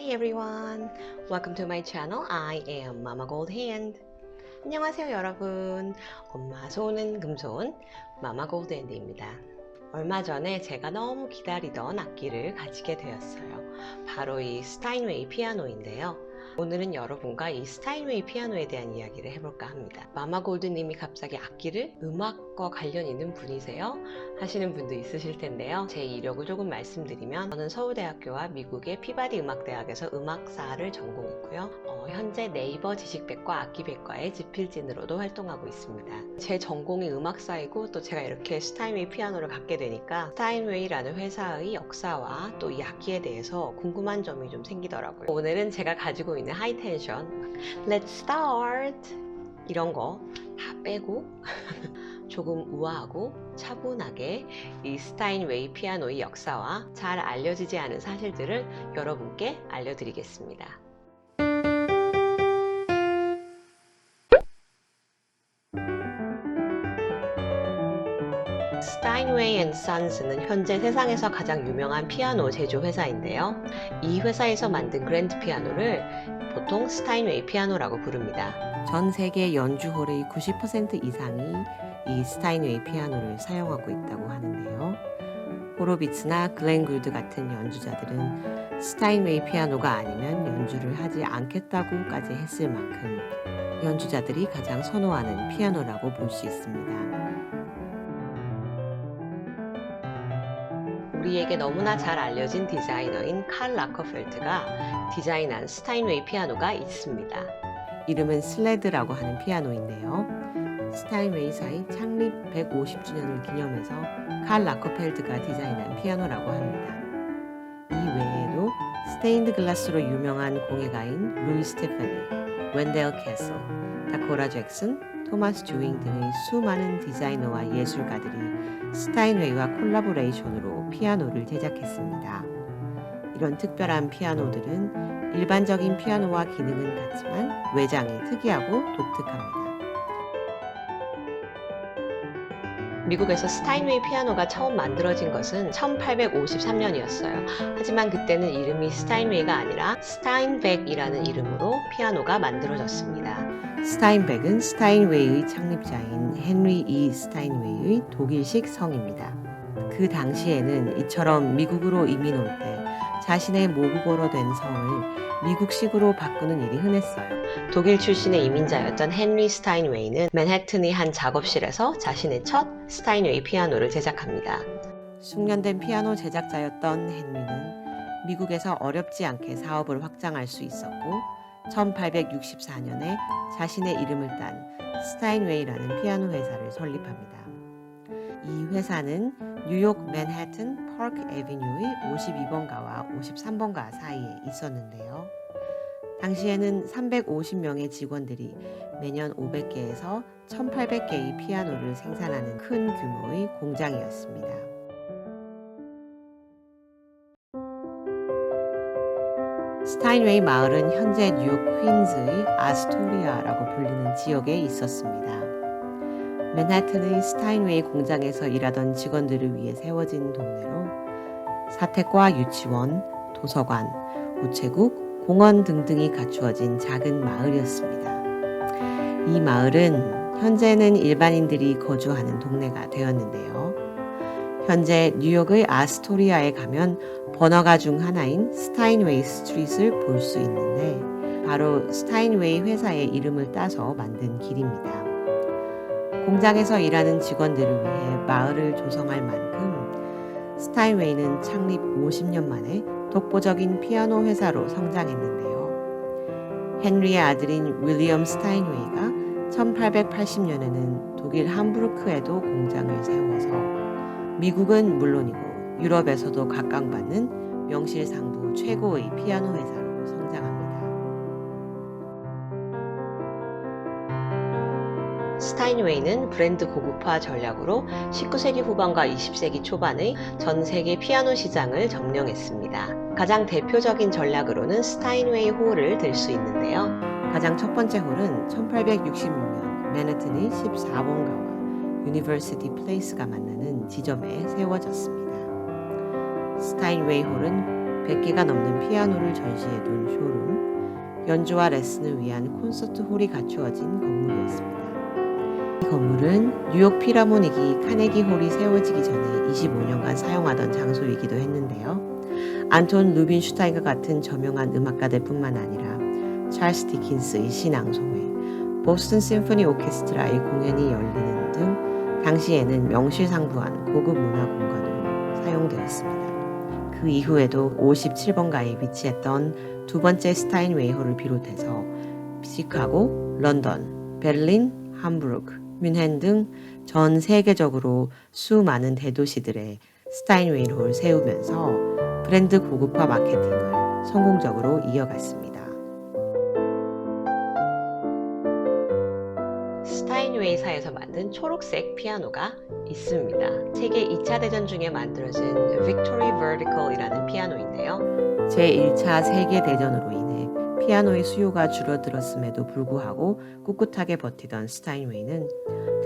Hi everyone! Welcome to my channel. I am Mama Gold Hand. 안녕하세요 여러분. 엄마 손은 금손 마마 골드 핸드입니다. 얼마 전에 제가 너무 기다리던 악기를 가지게 되었어요. 바로 이 스타인웨이 피아노인데요. 오늘은 여러분과 이 스타인웨이 피아노에 대한 이야기를 해볼까 합니다. 마마 골드님이 갑자기 악기를 음악과 관련 있는 분이세요? 하시는 분도 있으실 텐데요. 제 이력을 조금 말씀드리면 저는 서울대학교와 미국의 피바디 음악대학에서 음악사를 전공했고요. 현재 네이버 지식백과 악기백과의 지필진으로도 활동하고 있습니다. 제 전공이 음악사이고 또 제가 이렇게 스타인웨이 피아노를 갖게 되니까 스타인웨이라는 회사의 역사와 또 이 악기에 대해서 궁금한 점이 좀 생기더라고요. 오늘은 제가 가지고 있는 하이텐션 Let's start 이런 거 다 빼고 조금 우아하고 차분하게 이 스타인웨이 피아노의 역사와 잘 알려지지 않은 사실들을 여러분께 알려드리겠습니다. 스타인웨이 앤 선스는 현재 세상에서 가장 유명한 피아노 제조 회사인데요. 이 회사에서 만든 그랜드 피아노를 보통 스타인웨이 피아노라고 부릅니다. 전 세계 연주홀의 90% 이상이 이 스타인웨이 피아노를 사용하고 있다고 하는데요. 호로비츠나 글렌 굴드 같은 연주자들은 스타인웨이 피아노가 아니면 연주를 하지 않겠다고까지 했을 만큼 연주자들이 가장 선호하는 피아노라고 볼 수 있습니다. 우리에게 너무나 잘 알려진 디자이너인 칼 라커펠트가 디자인한 스타인웨이 피아노가 있습니다. 이름은 슬레드라고 하는 피아노인데요. 스타인웨이사의 창립 150주년을 기념해서 칼 라커펠트가 디자인한 피아노라고 합니다. 이 외에도 스테인드 글라스로 유명한 공예가인 루이 스테파니, 웬델 캐슬, 다코라 잭슨, 토마스 주잉 등의 수많은 디자이너와 예술가들이 스타인웨이와 콜라보레이션으로 피아노를 제작했습니다. 이런 특별한 피아노들은 일반적인 피아노와 기능은 같지만 외장이 특이하고 독특합니다. 미국에서 스타인웨이 피아노가 처음 만들어진 것은 1853년이었어요. 하지만 그때는 이름이 스타인웨이가 아니라 스타인벡이라는 이름으로 피아노가 만들어졌습니다. 스타인벡은 스타인웨이의 창립자인 헨리 E. 스타인웨이의 독일식 성입니다. 그 당시에는 이처럼 미국으로 이민 올 때 자신의 모국어로 된 성을 미국식으로 바꾸는 일이 흔했어요. 독일 출신의 이민자였던 헨리 스타인웨이는 맨해튼의 한 작업실에서 자신의 첫 스타인웨이 피아노를 제작합니다. 숙련된 피아노 제작자였던 헨리는 미국에서 어렵지 않게 사업을 확장할 수 있었고 1864년에 자신의 이름을 딴 스타인웨이라는 피아노 회사를 설립합니다. 이 회사는 뉴욕 맨해튼 파크 애비뉴의 52번가와 53번가 사이에 있었는데요. 당시에는 350명의 직원들이 매년 500개에서 1800개의 피아노를 생산하는 큰 규모의 공장이었습니다. 스타인웨이 마을은 현재 뉴욕 퀸즈의 아스토리아라고 불리는 지역에 있었습니다. 맨하튼의 스타인웨이 공장에서 일하던 직원들을 위해 세워진 동네로 사택과 유치원, 도서관, 우체국, 공원 등등이 갖추어진 작은 마을이었습니다. 이 마을은 현재는 일반인들이 거주하는 동네가 되었는데요. 현재 뉴욕의 아스토리아에 가면 번화가 중 하나인 스타인웨이 스트릿을 볼 수 있는데 바로 스타인웨이 회사의 이름을 따서 만든 길입니다. 공장에서 일하는 직원들을 위해 마을을 조성할 만큼 스타인웨이는 창립 50년 만에 독보적인 피아노 회사로 성장했는데요. 헨리의 아들인 윌리엄 스타인웨이가 1880년에는 독일 함부르크에도 공장을 세워서 미국은 물론이고 유럽에서도 각광받는 명실상부 최고의 피아노 회사로 성장합니다. 스타인웨이는 브랜드 고급화 전략으로 19세기 후반과 20세기 초반의 전 세계 피아노 시장을 점령했습니다. 가장 대표적인 전략으로는 스타인웨이 홀을 들 수 있는데요. 가장 첫 번째 홀은 1866년 맨해튼의 14번가와 유니버시티 플레이스가 만나는 지점에 세워졌습니다. 스타인웨이 홀은 100개가 넘는 피아노를 전시해둔 쇼룸, 연주와 레슨을 위한 콘서트 홀이 갖추어진 건물이었습니다. 이 건물은 뉴욕 필하모닉이 카네기 홀이 세워지기 전에 25년간 사용하던 장소이기도 했는데요. 안톤 루빈슈타인과 같은 저명한 음악가들 뿐만 아니라 찰스 디킨스의 신앙송회, 보스턴 심포니 오케스트라의 공연이 열리는 등 당시에는 명실상부한 고급 문화 공간으로 사용되었습니다. 그 이후에도 57번가에 위치했던 두 번째 스타인웨이 홀을 비롯해서 시카고, 런던, 베를린, 함부르크, 뮌헨 등 전 세계적으로 수많은 대도시들에 스타인웨이 홀을 세우면서 브랜드 고급화 마케팅을 성공적으로 이어갔습니다. 스타인웨이사에서 만든 초록색 피아노가 있습니다. 세계 2차 대전 중에 만들어진 Victory Vertical이라는 피아노인데요. 제1차 세계대전으로 인해 피아노의 수요가 줄어들었음에도 불구하고 꿋꿋하게 버티던 스타인웨이는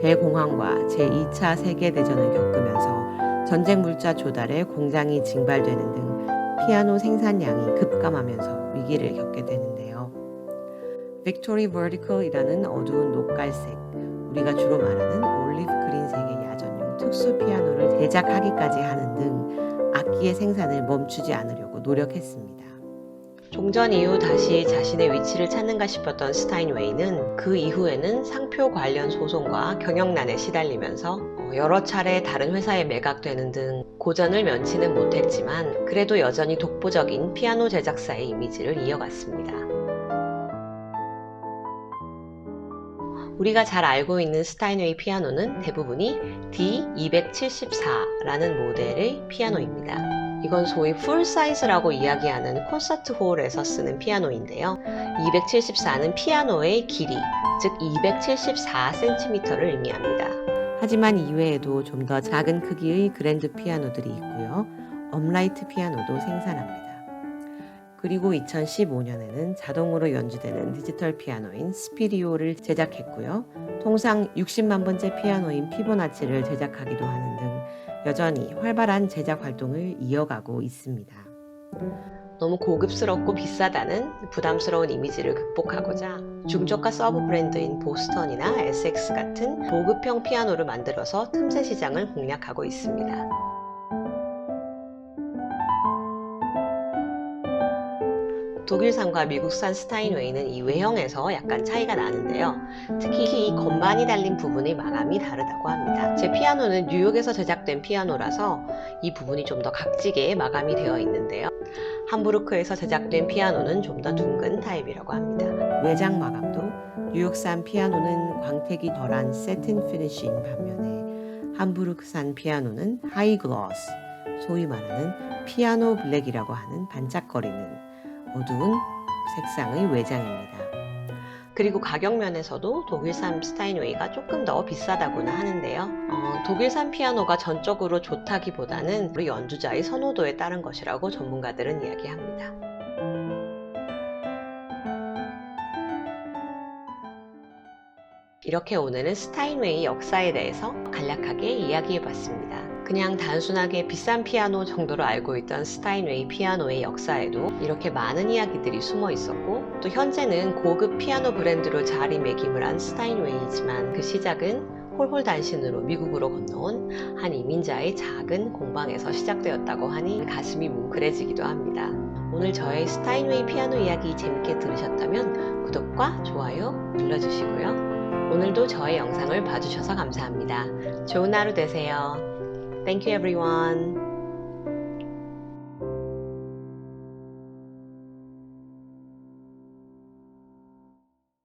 대공황과 제2차 세계대전을 겪으면서 전쟁 물자 조달에 공장이 징발되는 등 피아노 생산량이 급감하면서 위기를 겪게 되는데요. Victory Vertical이라는 어두운 녹갈색, 우리가 주로 말하는 올리브 그린색의 야전용 특수 피아노를 제작하기까지 하는 등 악기의 생산을 멈추지 않으려고 노력했습니다. 종전 이후 다시 자신의 위치를 찾는가 싶었던 스타인웨이는 그 이후에는 상표 관련 소송과 경영난에 시달리면서 여러 차례 다른 회사에 매각되는 등 고전을 면치는 못했지만 그래도 여전히 독보적인 피아노 제작사의 이미지를 이어갔습니다. 우리가 잘 알고 있는 스타인웨이 피아노는 대부분이 D274라는 모델의 피아노입니다. 이건 소위 풀 사이즈라고 이야기하는 콘서트 홀에서 쓰는 피아노인데요. 274는 피아노의 길이, 즉 274cm를 의미합니다. 하지만 이외에도 좀 더 작은 크기의 그랜드 피아노들이 있고요. 업라이트 피아노도 생산합니다. 그리고 2015년에는 자동으로 연주되는 디지털 피아노인 스피리오를 제작했고요. 통상 60만 번째 피아노인 피보나치를 제작하기도 하는 등 여전히 활발한 제작 활동을 이어가고 있습니다. 너무 고급스럽고 비싸다는 부담스러운 이미지를 극복하고자 중저가 서브 브랜드인 보스턴이나 에섹스 같은 고급형 피아노를 만들어서 틈새 시장을 공략하고 있습니다. 독일산과 미국산 스타인웨이는 이 외형에서 약간 차이가 나는데요. 특히 이 건반이 달린 부분의 마감이 다르다고 합니다. 제 피아노는 뉴욕에서 제작된 피아노라서 이 부분이 좀 더 각지게 마감이 되어 있는데요. 함부르크에서 제작된 피아노는 좀 더 둥근 타입이라고 합니다. 외장 마감도 뉴욕산 피아노는 광택이 덜한 세틴 피니쉬인 반면에 함부르크산 피아노는 하이 글로스, 소위 말하는 피아노 블랙이라고 하는 반짝거리는 어두운 색상의 외장입니다. 그리고 가격 면에서도 독일산 스타인웨이가 조금 더 비싸다고는 하는데요. 독일산 피아노가 전적으로 좋다기보다는 우리 연주자의 선호도에 따른 것이라고 전문가들은 이야기합니다. 이렇게 오늘은 스타인웨이 역사에 대해서 간략하게 이야기해봤습니다. 그냥 단순하게 비싼 피아노 정도로 알고 있던 스타인웨이 피아노의 역사에도 이렇게 많은 이야기들이 숨어 있었고 또 현재는 고급 피아노 브랜드로 자리매김을 한 스타인웨이이지만 그 시작은 홀홀단신으로 미국으로 건너온 한 이민자의 작은 공방에서 시작되었다고 하니 가슴이 뭉클해지기도 합니다. 오늘 저의 스타인웨이 피아노 이야기 재밌게 들으셨다면 구독과 좋아요 눌러주시고요. 오늘도 저의 영상을 봐주셔서 감사합니다. 좋은 하루 되세요. Thank you everyone.